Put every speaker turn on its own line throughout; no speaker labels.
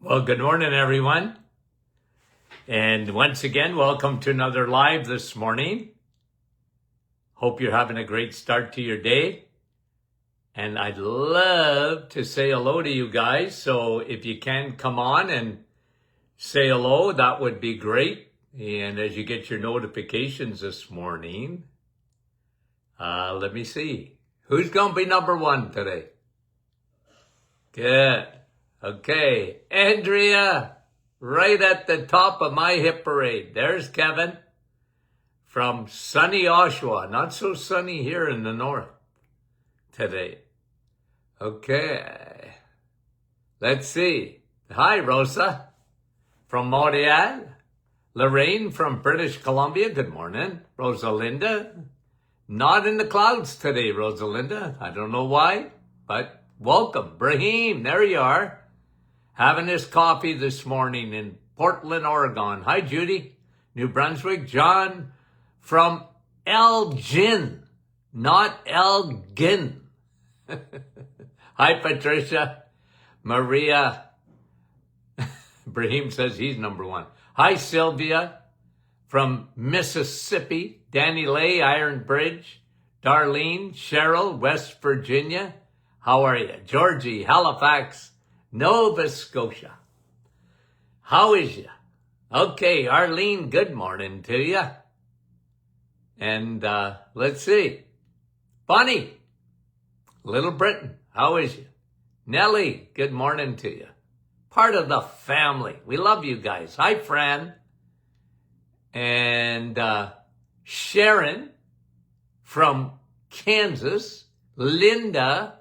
Well, good morning, everyone. And once again, welcome to another live this morning. Hope you're having a great start to your day. And I'd love to say hello to you guys. So if you can come on and say hello, that would be great. And as you get your notifications this morning, let me see. Who's going to be number one today? Good. Okay, Andrea, right at the top of my hit parade. There's Kevin from sunny Oshawa. Not so sunny here in the north today. Okay, let's see. Hi, Rosa from Montreal. Lorraine from British Columbia. Good morning. Rosalinda. Not in the clouds today, Rosalinda. I don't know why, but welcome. Brahim, there you are. Having his coffee this morning in Portland, Oregon. Hi, Judy, New Brunswick. John from Elgin, not Elgin. Hi, Patricia. Maria. Brahim says he's number one. Hi, Sylvia from Mississippi. Danny Lay, Iron Bridge. Darlene, Cheryl, West Virginia. How are you? Georgie, Halifax, Nova Scotia. How is you? Okay, Arlene, good morning to you. And let's see. Bonnie, Little Britain, how is you? Nellie, good morning to you. Part of the family. We love you guys. Hi, Fran. And Sharon from Kansas. Linda,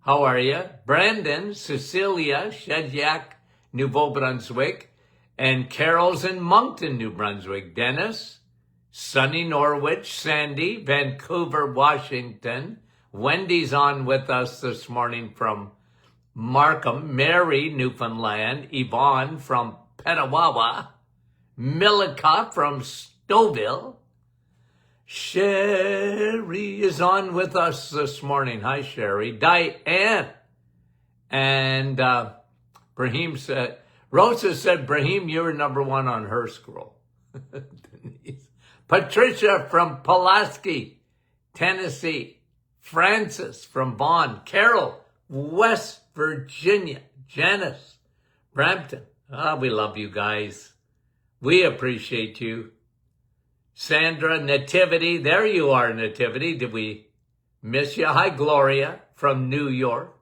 how are you? Brandon, Cecilia, Shedyak, Nouveau-Brunswick, and Carol's in Moncton, New Brunswick. Dennis, sunny Norwich, Sandy, Vancouver, Washington. Wendy's on with us this morning from Markham. Mary, Newfoundland. Yvonne from Petawawa. Millica from Stouffville. Sherry is on with us this morning. Hi, Sherry. Diane. And Brahim said, Rosa said, Brahim, you were number one on her scroll. Denise. Patricia from Pulaski, Tennessee. Francis from Vaughan. Carol, West Virginia. Janice, Brampton. We love you guys. We appreciate you. Sandra, Nativity, there you are, Nativity. Did we miss you? Hi, Gloria from New York.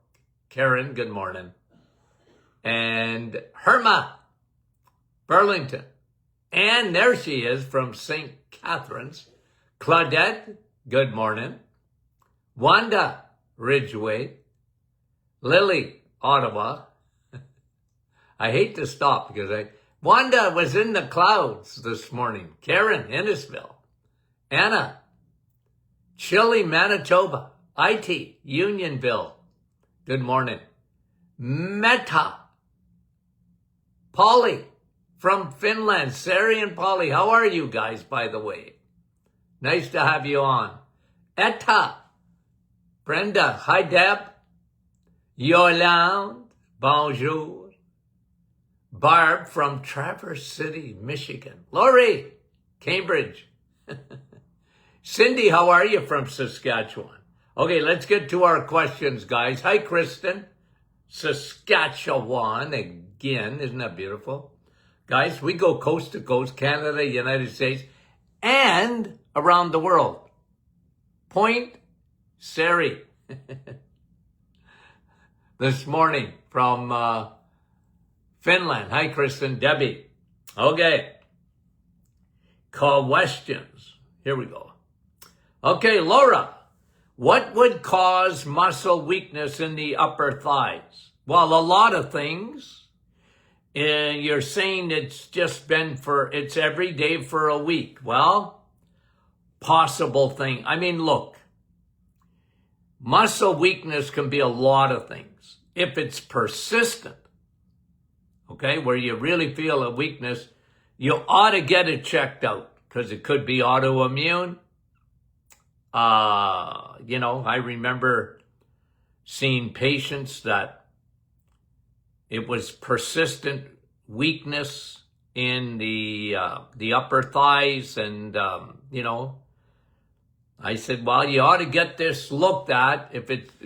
Karen, good morning. And Herma, Burlington. And there she is from St. Catharines. Claudette, good morning. Wanda, Ridgeway. Lily, Ottawa. I hate to stop because Wanda was in the clouds this morning. Karen, Innisfil. Anna, Chile, Manitoba. IT, Unionville. Good morning. Meta, Polly from Finland. Sari and Polly, how are you guys, by the way? Nice to have you on. Etta, Brenda, hi, Deb. Yolande, bonjour. Barb from Traverse City, Michigan. Lori, Cambridge. Cindy, how are you from Saskatchewan? Okay, let's get to our questions, guys. Hi, Kristen. Saskatchewan again. Isn't that beautiful? Guys, we go coast to coast, Canada, United States, and around the world. Point Sari. This morning from Finland. Hi, Kristen. Debbie. Okay. Questions. Here we go. Okay, Laura. What would cause muscle weakness in the upper thighs? Well, a lot of things. You're saying it's every day for a week. Well, possible thing. I mean, look, muscle weakness can be a lot of things. If it's persistent, okay, where you really feel a weakness, you ought to get it checked out because it could be autoimmune. I remember seeing patients that it was persistent weakness in the upper thighs, and I said, well, you ought to get this looked at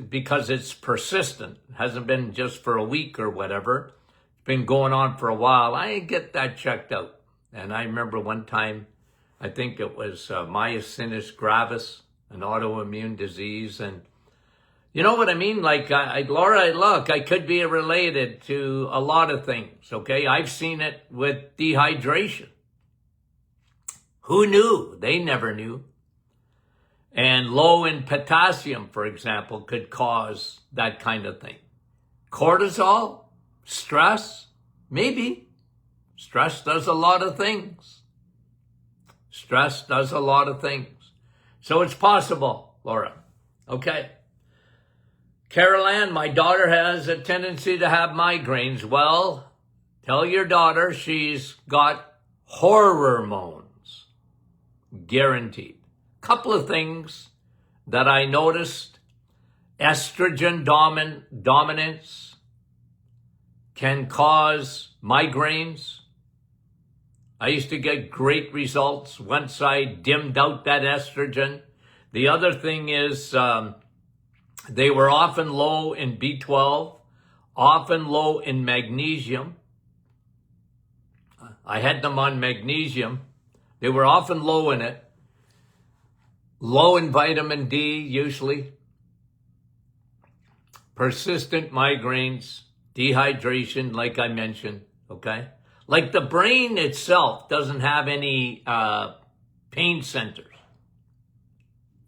because it's persistent. It hasn't been just for a week or whatever. It's been going on for a while. I get that checked out. And I remember one time, I think it was myasthenia gravis, an autoimmune disease. And you know what I mean? Like, Laura, look, I could be related to a lot of things, okay? I've seen it with dehydration. Who knew? They never knew. And low in potassium, for example, could cause that kind of thing. Cortisol, stress, maybe. Stress does a lot of things. Stress does a lot of things. So it's possible, Laura. Okay. Carol Ann, my daughter has a tendency to have migraines. Well, tell your daughter she's got hormones. Guaranteed. Couple of things that I noticed. Estrogen dominance can cause migraines. I used to get great results once I dimmed out that estrogen. The other thing is they were often low in B12, often low in magnesium. I had them on magnesium. They were often low in it. Low in vitamin D, usually. Persistent migraines, dehydration, like I mentioned, okay? Like the brain itself doesn't have any pain centers,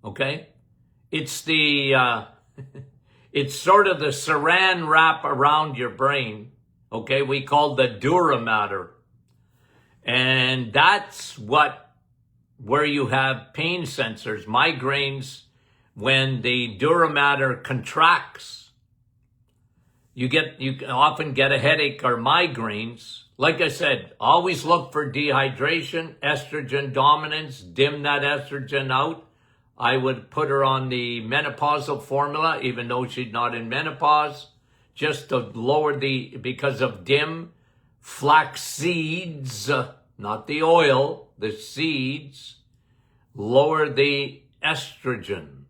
okay? It's it's sort of the saran wrap around your brain, okay? We call the dura mater. And that's where you have pain sensors, migraines. When the dura mater contracts, you often get a headache or migraines. Like I said, always look for dehydration, estrogen dominance, dim that estrogen out. I would put her on the menopausal formula, even though she's not in menopause, just to lower because of dim flax seeds, not the oil, the seeds, lower the estrogen.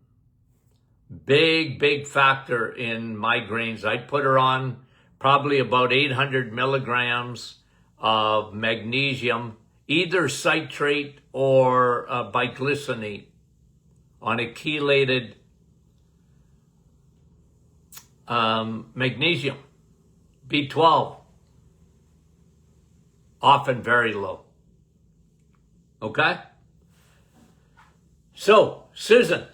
Big factor in migraines. I'd put her on probably about 800 milligrams of magnesium, either citrate or biglycinate on a chelated magnesium. B12, often very low. Okay? So, Susan,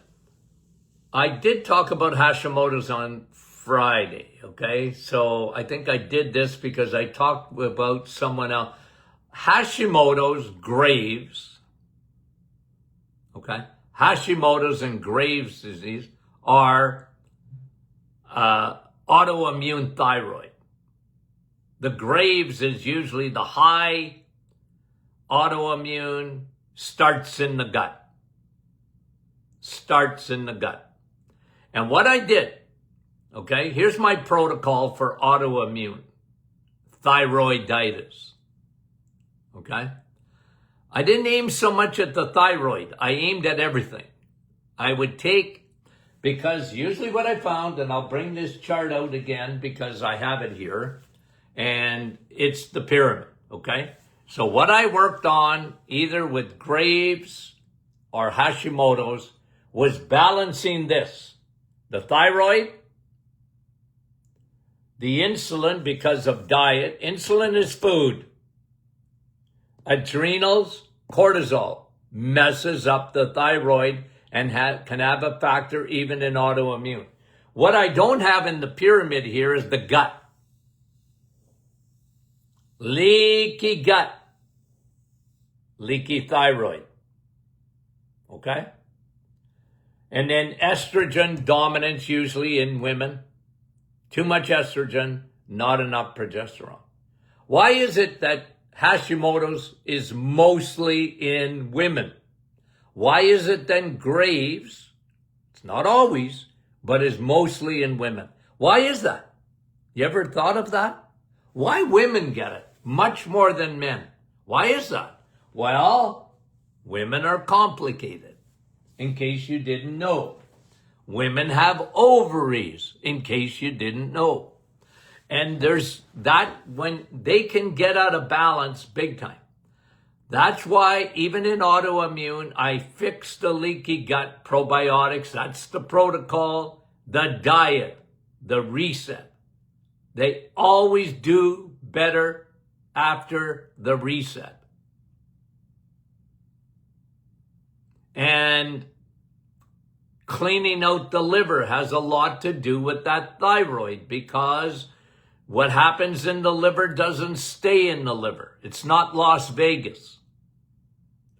I did talk about Hashimoto's on Friday, okay? So I think I did this because I talked about someone else. Hashimoto's, Graves, okay? Hashimoto's and Graves' disease are autoimmune thyroid. The Graves is usually the high autoimmune, starts in the gut. Starts in the gut. And what I did, okay, here's my protocol for autoimmune thyroiditis. Okay? I didn't aim so much at the thyroid. I aimed at everything. I would take, because usually what I found, and I'll bring this chart out again because I have it here, and it's the pyramid, okay? So what I worked on, either with Graves or Hashimoto's, was balancing this. The thyroid, the insulin because of diet. Insulin is food. Adrenals, cortisol, messes up the thyroid and can have a factor even in autoimmune. What I don't have in the pyramid here is the gut. Leaky gut. Leaky thyroid. Okay? And then estrogen dominance usually in women. Too much estrogen, not enough progesterone. Why is it that Hashimoto's is mostly in women? Why is it then Graves, it's not always, but is mostly in women? Why is that? You ever thought of that? Why women get it much more than men? Why is that? Well, women are complicated, in case you didn't know. Women have ovaries, in case you didn't know. And there's that when they can get out of balance big time. That's why even in autoimmune, I fix the leaky gut, probiotics. That's the protocol, the diet, the reset. They always do better after the reset. And cleaning out the liver has a lot to do with that thyroid, because what happens in the liver doesn't stay in the liver. It's not Las Vegas.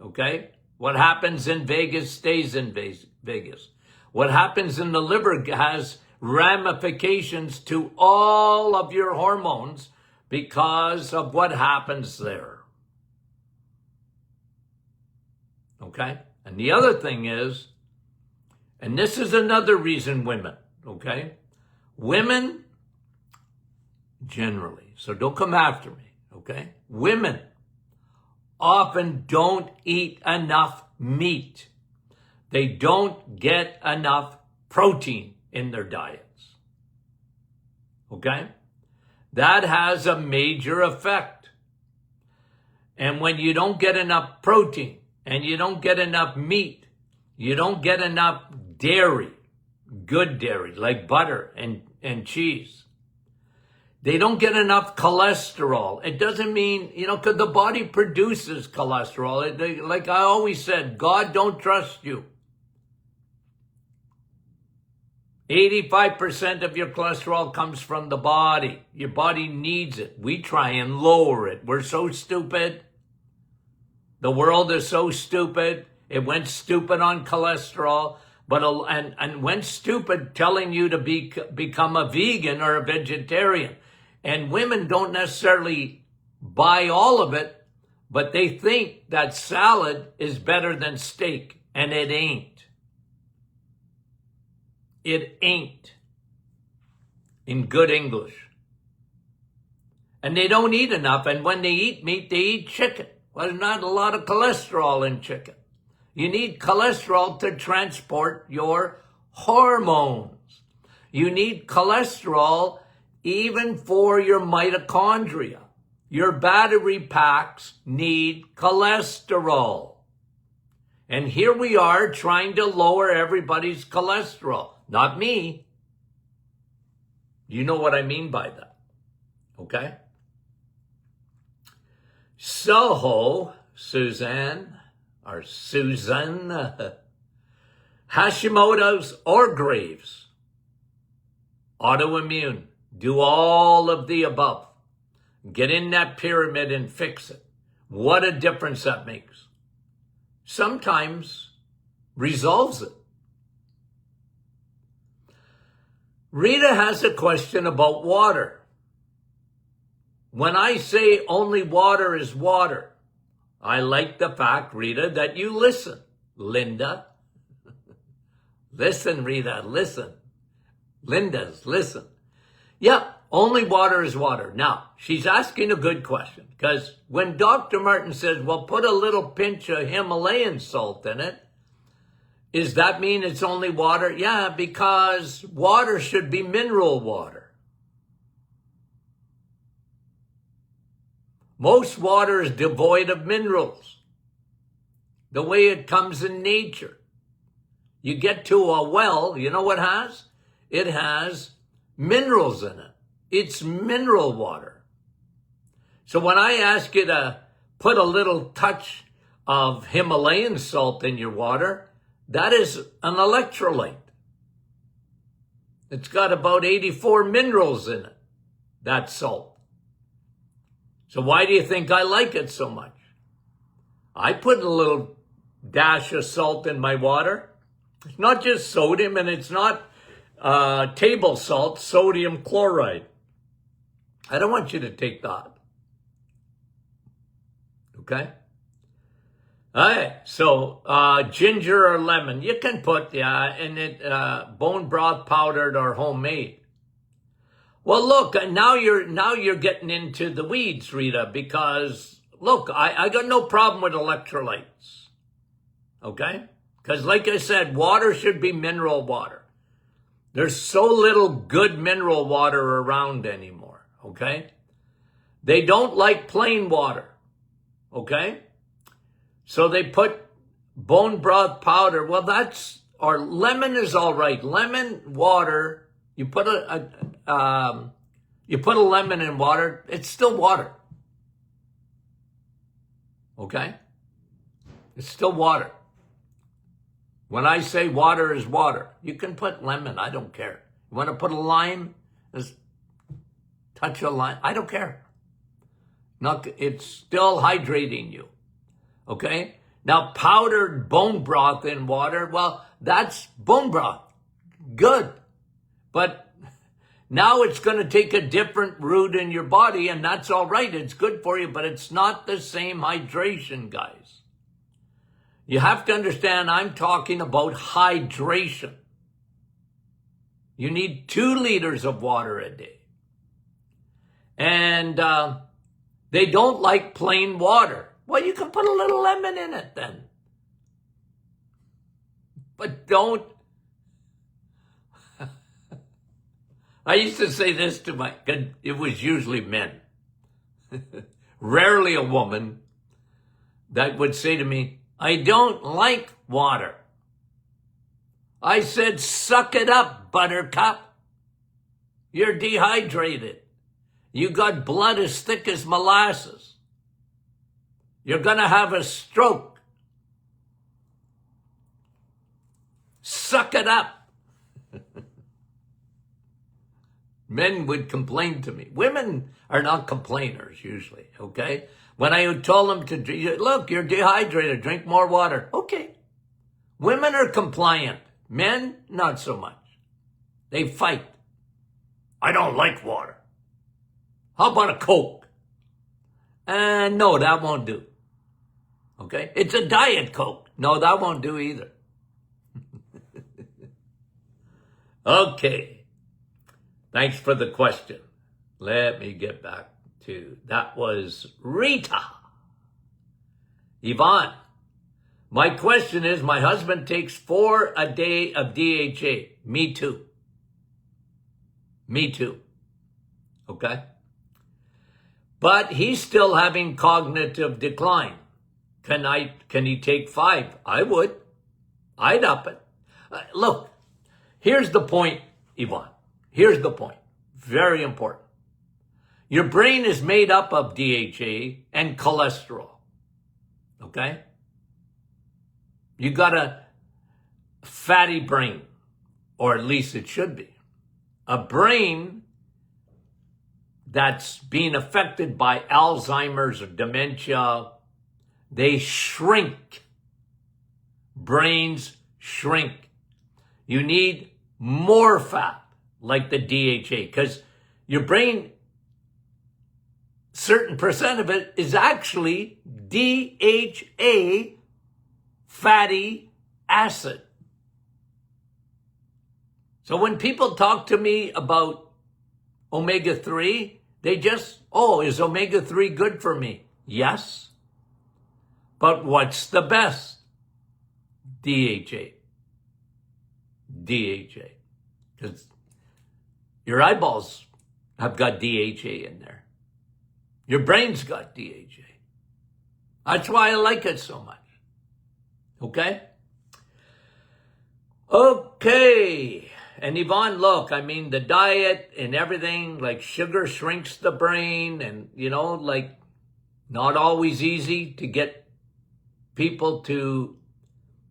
Okay? What happens in Vegas stays in Vegas. What happens in the liver has ramifications to all of your hormones because of what happens there. Okay? And the other thing is, and this is another reason women, okay? Women generally, so don't come after me, okay? Women often don't eat enough meat. They don't get enough protein in their diets. Okay? That has a major effect. And when you don't get enough protein and you don't get enough meat, you don't get enough dairy, good dairy like butter and cheese. They don't get enough cholesterol. It doesn't mean, because the body produces cholesterol. Like I always said, God don't trust you. 85% of your cholesterol comes from the body. Your body needs it. We try and lower it. We're so stupid. The world is so stupid. It went stupid on cholesterol, and went stupid telling you to become a vegan or a vegetarian. And women don't necessarily buy all of it, but they think that salad is better than steak, and it ain't. It ain't, in good English. And they don't eat enough, and when they eat meat, they eat chicken. Well, there's not a lot of cholesterol in chicken. You need cholesterol to transport your hormones. You need cholesterol even for your mitochondria. Your battery packs need cholesterol. And here we are trying to lower everybody's cholesterol. Not me. You know what I mean by that. Okay? So, Susan, Hashimoto's or Graves, autoimmune, do all of the above. Get in that pyramid and fix it. What a difference that makes. Sometimes resolves it. Rita has a question about water. When I say only water is water, I like the fact, Rita, that you listen. Linda. Listen, Rita, listen. Linda's, listen. Yeah, only water is water. Now, she's asking a good question, because when Dr. Martin says, well, put a little pinch of Himalayan salt in it, does that mean it's only water? Yeah, because water should be mineral water. Most water is devoid of minerals, the way it comes in nature. You get to a well, you know what it has? It has minerals in it. It's mineral water. So when I ask you to put a little touch of Himalayan salt in your water, that is an electrolyte. It's got about 84 minerals in it, that salt. So why do you think I like it so much? I put a little dash of salt in my water. It's not just sodium, and it's not table salt, sodium chloride. I don't want you to take that. Okay? All right, so ginger or lemon, you can put in it bone broth powdered or homemade. Well, look, now you're getting into the weeds, Rita, because look, I got no problem with electrolytes. Okay? Because like I said, water should be mineral water. There's so little good mineral water around anymore. Okay? They don't like plain water. Okay? So they put bone broth powder. Well, or lemon is all right. Lemon water, you put a lemon in water, it's still water. Okay? It's still water. When I say water is water, you can put lemon, I don't care. You want to put a lime, just touch a lime, I don't care. It's still hydrating you. Okay? Now, powdered bone broth in water, well, that's bone broth. Good. But now it's going to take a different route in your body, and that's all right. It's good for you, but it's not the same hydration, guys. You have to understand, I'm talking about hydration. You need 2 liters of water a day. And they don't like plain water. Well, you can put a little lemon in it then. But don't. I used to say this to it was usually men. Rarely a woman that would say to me, I don't like water. I said, suck it up, buttercup. You're dehydrated. You got blood as thick as molasses. You're going to have a stroke. Suck it up. Men would complain to me. Women are not complainers usually, okay? When I told them to, look, you're dehydrated, drink more water. Okay. Women are compliant. Men, not so much. They fight. I don't like water. How about a Coke? No, that won't do. Okay? It's a Diet Coke. No, that won't do either. Okay. Thanks for the question. Let me get back to, that was Rita. Yvonne, my question is, my husband takes 4 a day of DHA. Me too. Me too. Okay? But he's still having cognitive decline. Can he take 5? I would. I'd up it. Look, here's the point, Yvonne. Here's the point. Very important. Your brain is made up of DHA and cholesterol. Okay? You got a fatty brain, or at least it should be. A brain that's being affected by Alzheimer's or dementia, they shrink. Brains shrink. You need more fat, like the DHA, because your brain, certain percent of it is actually DHA fatty acid. So when people talk to me about omega-3, they just, is omega-3 good for me? Yes. But what's the best? DHA. DHA. Because your eyeballs have got DHA in there. Your brain's got DHA. That's why I like it so much. Okay? Okay. And Yvonne, look, I mean, the diet and everything, like sugar shrinks the brain and, not always easy to get people to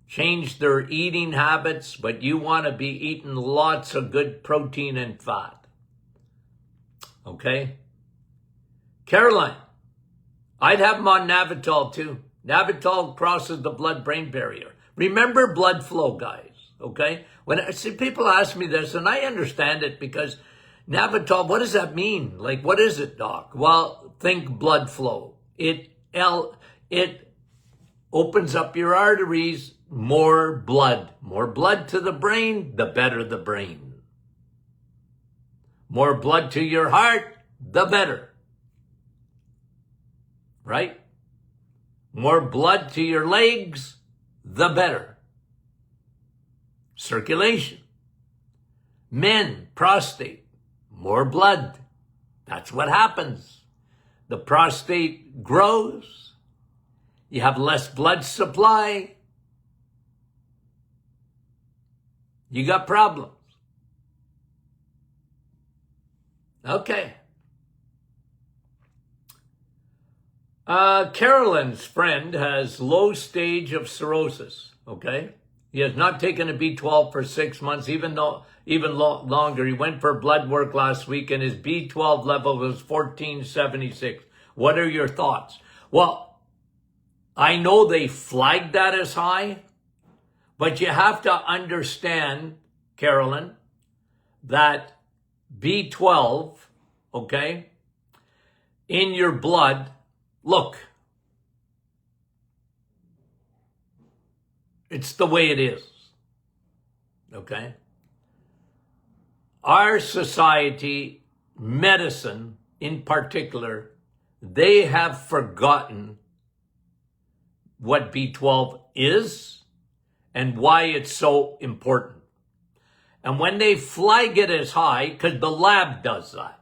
change their eating habits, but you want to be eating lots of good protein and fat. Okay? Caroline, I'd have them on Navital too. Navital crosses the blood-brain barrier. Remember blood flow, guys, okay? When I see people ask me this, and I understand it because Navital, what does that mean? Like, what is it, doc? Well, think blood flow. It opens up your arteries, more blood to the brain, the better the brain. More blood to your heart, the better. Right? More blood to your legs, the better. Circulation. Men, prostate, more blood. That's what happens. The prostate grows. You have less blood supply. You got problems. Okay. Carolyn's friend has low stage of cirrhosis. Okay. He has not taken a B12 for 6 months, even longer. He went for blood work last week and his B12 level was 1476. What are your thoughts? Well, I know they flagged that as high, but you have to understand, Carolyn, that B12, okay, in your blood, look, it's the way it is, okay? Our society, medicine in particular, they have forgotten what B12 is and why it's so important. And when they flag it as high, because the lab does that,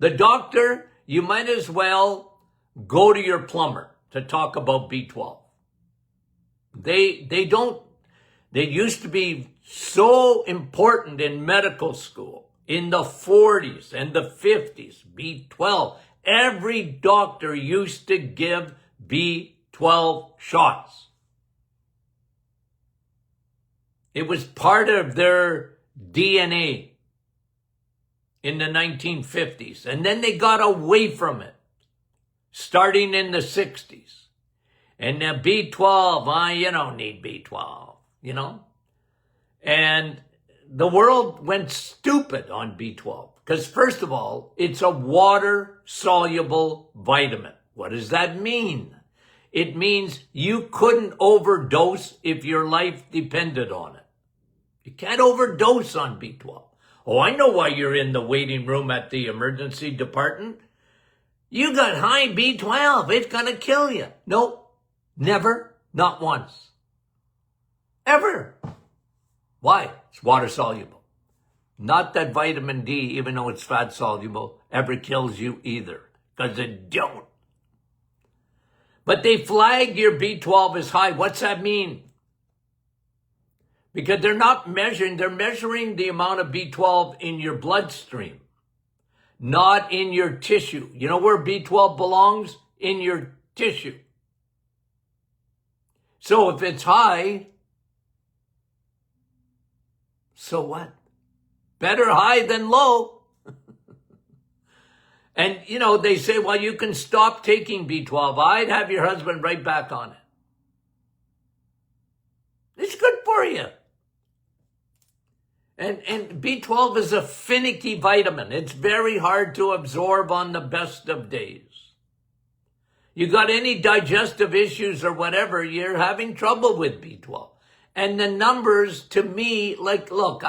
the doctor, you might as well go to your plumber to talk about B12. They used to be so important in medical school in the 40s and the 50s, B12. Every doctor used to give B12 shots. It was part of their DNA in the 1950s. And then they got away from it, starting in the 60s. And now B12, you don't need B12, you know? And the world went stupid on B12. Because first of all, it's a water-soluble vitamin. What does that mean? It means you couldn't overdose if your life depended on it. You can't overdose on B12. Oh, I know why you're in the waiting room at the emergency department. You got high B12. It's going to kill you. Nope. Never. Not once. Ever. Why? It's water soluble. Not that vitamin D, even though it's fat soluble, ever kills you either. Because it don't. But they flag your B12 as high. What's that mean? Because they're not measuring, they're measuring the amount of B12 in your bloodstream, not in your tissue. You know where B12 belongs? In your tissue. So if it's high, so what? Better high than low. And, you know, they say, well, you can stop taking B12. I'd have your husband right back on it. It's good for you. And B12 is a finicky vitamin. It's very hard to absorb on the best of days. You got any digestive issues or whatever, you're having trouble with B12. And the numbers, to me, like, look,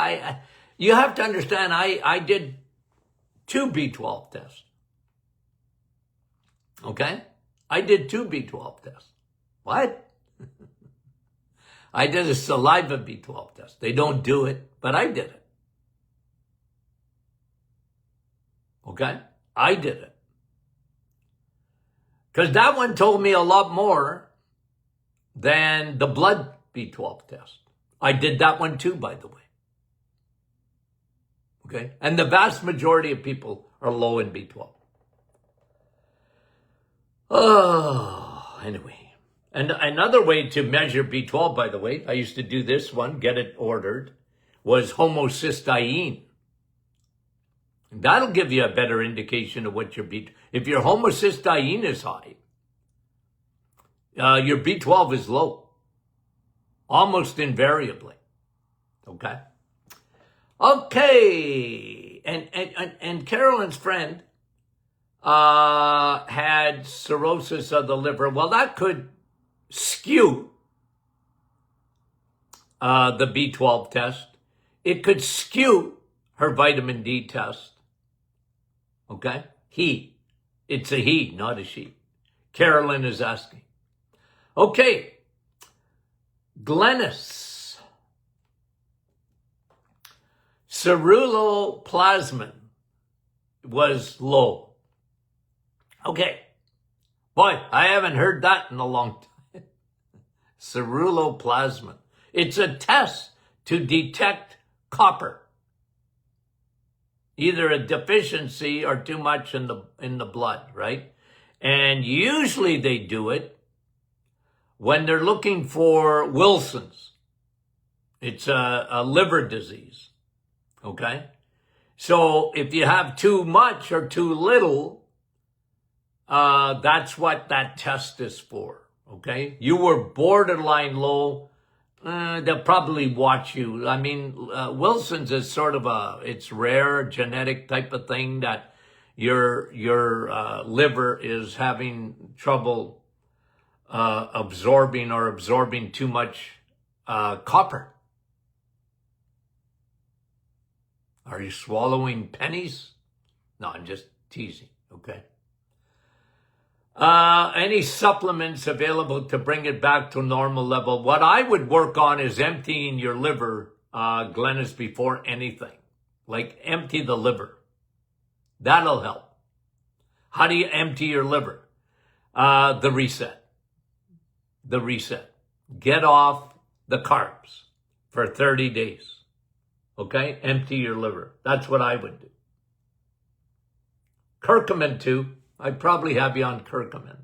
you have to understand, I did 2 B12 tests. Okay? I did 2 B12 tests. What? I did a saliva B12 test. They don't do it, but I did it. Okay? I did it. Because that one told me a lot more than the blood B12 test. I did that one too, by the way. Okay? And the vast majority of people are low in B12. Oh, anyway. And another way to measure B12, by the way, I used to do this one, get it ordered, was homocysteine. And that'll give you a better indication of what your B12. If your homocysteine is high, your B12 is low, almost invariably. Okay. Okay. And Carolyn's friend had cirrhosis of the liver. Well, that could skew the B12 test. It could skew her vitamin D test. Okay? He. It's a he, not a she. Carolyn is asking. Okay. Glennis. Ceruloplasmin was low. Okay. Boy, I haven't heard that in a long time. Ceruloplasmin. It's a test to detect copper. Either a deficiency or too much in the blood, right? And usually they do it when they're looking for Wilson's. It's a liver disease, okay? So if you have too much or too little, that's what that test is for, okay? You were borderline low, they'll probably watch you. I mean, Wilson's is sort of it's rare genetic type of thing that your liver is having trouble absorbing too much copper. Are you swallowing pennies? No, I'm just teasing, okay? Any supplements available to bring it back to normal level? What I would work on is emptying your liver, Glennis, before anything. Like empty the liver. That'll help. How do you empty your liver? The reset. The reset. Get off the carbs for 30 days. Okay? Empty your liver. That's what I would do. Curcumin too. I'd probably have you on curcumin.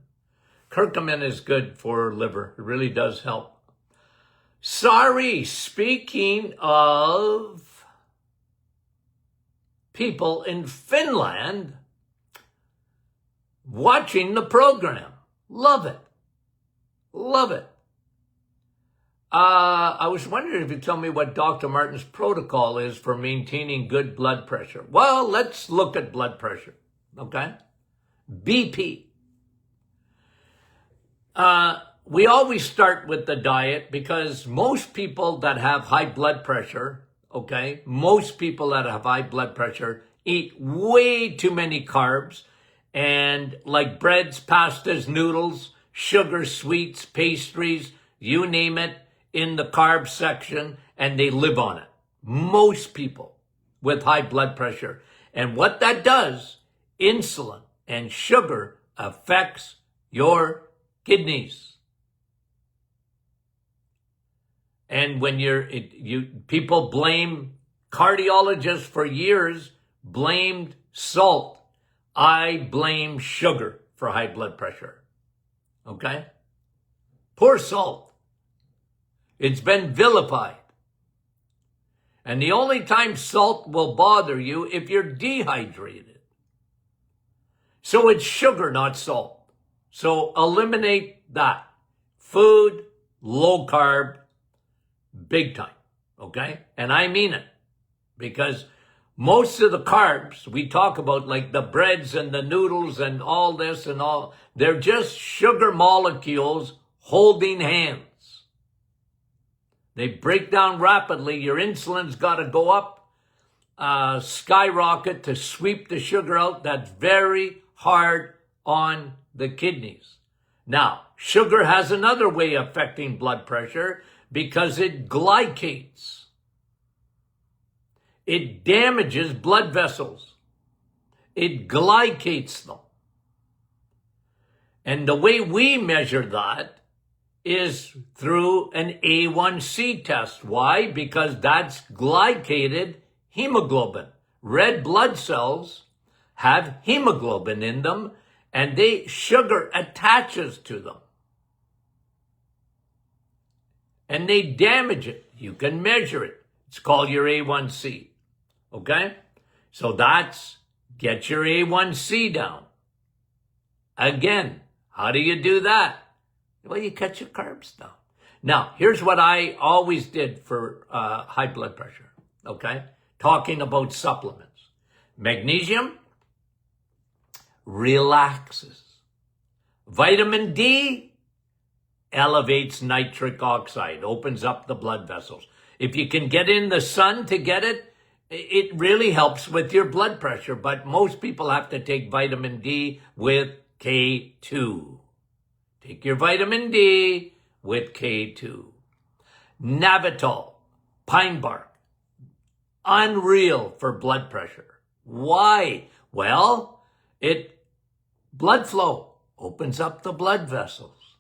Curcumin is good for liver. It really does help. Sorry, speaking of people in Finland watching the program. Love it. Love it. I was wondering if you'd tell me what Dr. Martin's protocol is for maintaining good blood pressure. Well, let's look at blood pressure, okay? BP. We always start with the diet because most people that have high blood pressure, okay, most people that have high blood pressure eat way too many carbs and like breads, pastas, noodles, sugar, sweets, pastries, you name it, in the carb section, and they live on it. Most people with high blood pressure. And what that does, insulin and sugar affects your kidneys. And when people blame, cardiologists for years blamed salt. I blame sugar for high blood pressure. Okay? Poor salt. It's been vilified. And the only time salt will bother you if you're dehydrated. So it's sugar, not salt. So eliminate that. Food, low carb, big time. Okay? And I mean it. Because most of the carbs we talk about, like the breads and the noodles and all this and all, they're just sugar molecules holding hands. They break down rapidly. Your insulin's got to go up, skyrocket to sweep the sugar out. That's very hard on the kidneys. Now, sugar has another way of affecting blood pressure because it glycates. It damages blood vessels. It glycates them. And the way we measure that is through an A1C test. Why? Because that's glycated hemoglobin. Red blood cells have hemoglobin in them, and sugar attaches to them. And they damage it. You can measure it. It's called your A1C. Okay? So get your A1C down. Again, how do you do that? Well, you cut your carbs down. Now, here's what I always did for high blood pressure, okay? Talking about supplements. Magnesium relaxes. Vitamin D elevates nitric oxide, opens up the blood vessels. If you can get in the sun to get it, It really helps with your blood pressure, but most people have to take vitamin D with K2. Take your vitamin D with K2. Navitol, pine bark, unreal for blood pressure. Why? Well, blood flow opens up the blood vessels,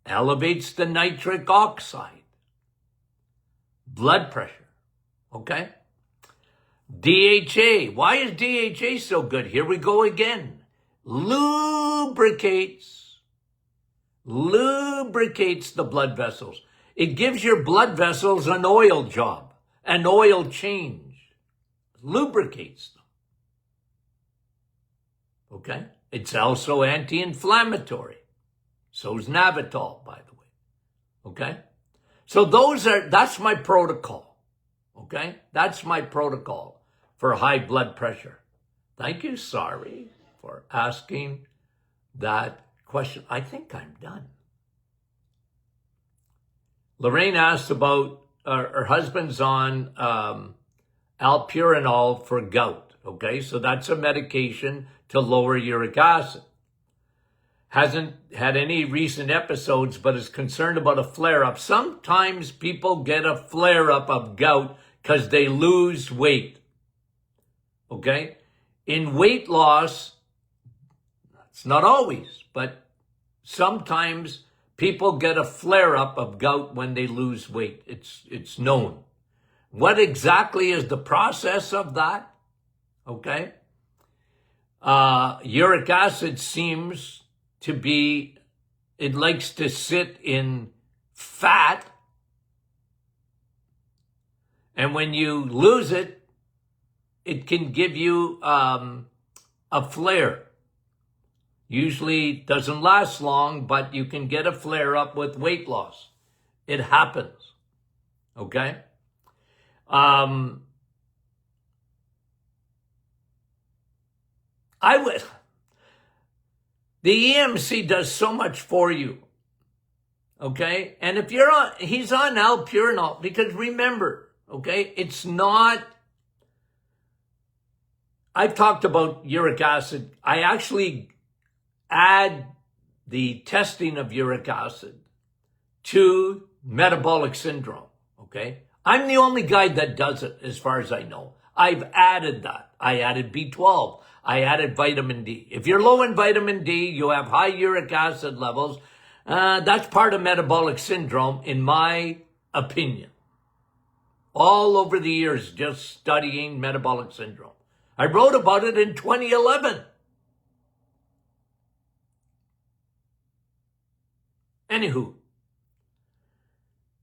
elevates the nitric oxide, blood pressure. Okay? DHA. Why is DHA so good? Here we go again. Lubricates the blood vessels. It gives your blood vessels an oil job, an oil change. Lubricates them. Okay? It's also anti-inflammatory. So's Navitol, by the way. Okay? So that's my protocol. Okay? That's my protocol for high blood pressure. Thank you, Sari, for asking that question. I think I'm done. Lorraine asked about her husband's on alpurinol for gout. Okay? So that's a medication to lower uric acid. Hasn't had any recent episodes, but is concerned about a flare-up. Sometimes people get a flare-up of gout because they lose weight. Okay? In weight loss, it's not always, but sometimes people get a flare-up of gout when they lose weight. It's known. What exactly is the process of that? Okay? Uric acid seems to be, it likes to sit in fat. And when you lose it, it can give you a flare. Usually doesn't last long, but you can get a flare up with weight loss. It happens. Okay? The EMC does so much for you. Okay? And if he's on alpurinol, because remember, okay, it's not, I've talked about uric acid. I actually add the testing of uric acid to metabolic syndrome. Okay? I'm the only guy that does it as far as I know. I've added that. I added B12. I added vitamin D. If you're low in vitamin D, you have high uric acid levels. That's part of metabolic syndrome, in my opinion. All over the years, just studying metabolic syndrome. I wrote about it in 2011. Anywho,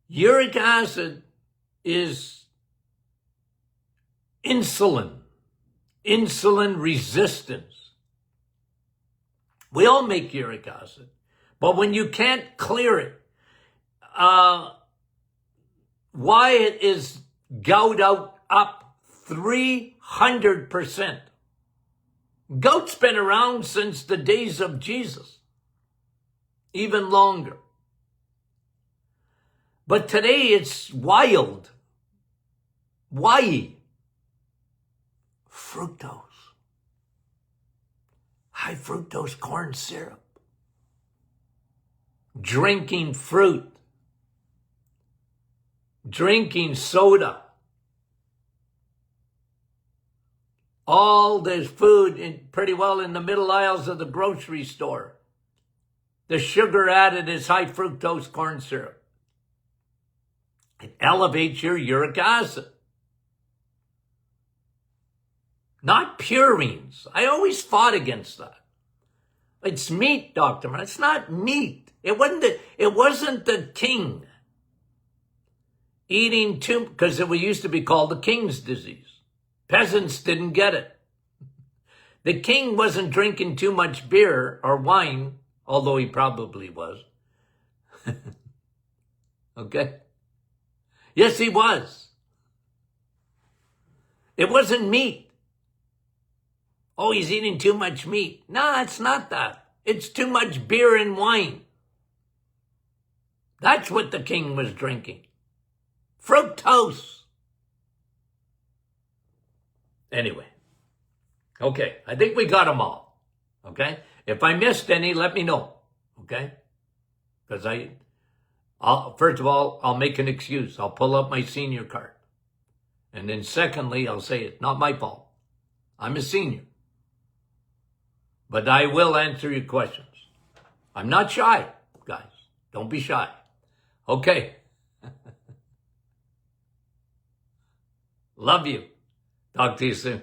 uric acid is insulin resistance. We all make uric acid, but when you can't clear it, why is gout up 300%? Gout's been around since the days of Jesus, even longer. But today it's wild. Why? Fructose. High fructose corn syrup. Drinking fruit. Drinking soda. All this food pretty well in the middle aisles of the grocery store. The sugar added is high fructose corn syrup. It elevates your uric acid. Not purines. I always fought against that. It's meat, Dr. Man. It's not meat. It wasn't the king eating too, because it used to be called the king's disease. Peasants didn't get it. The king wasn't drinking too much beer or wine, although he probably was. Okay? Yes, he was. It wasn't meat. Oh, he's eating too much meat. No, it's not that. It's too much beer and wine. That's what the king was drinking. Fructose. Anyway. Okay. I think we got them all. Okay. If I missed any, let me know. Okay. Because first of all, I'll make an excuse. I'll pull up my senior card. And then secondly, I'll say it's not my fault. I'm a senior. But I will answer your questions. I'm not shy, guys. Don't be shy. Okay. Love you. Talk to you soon.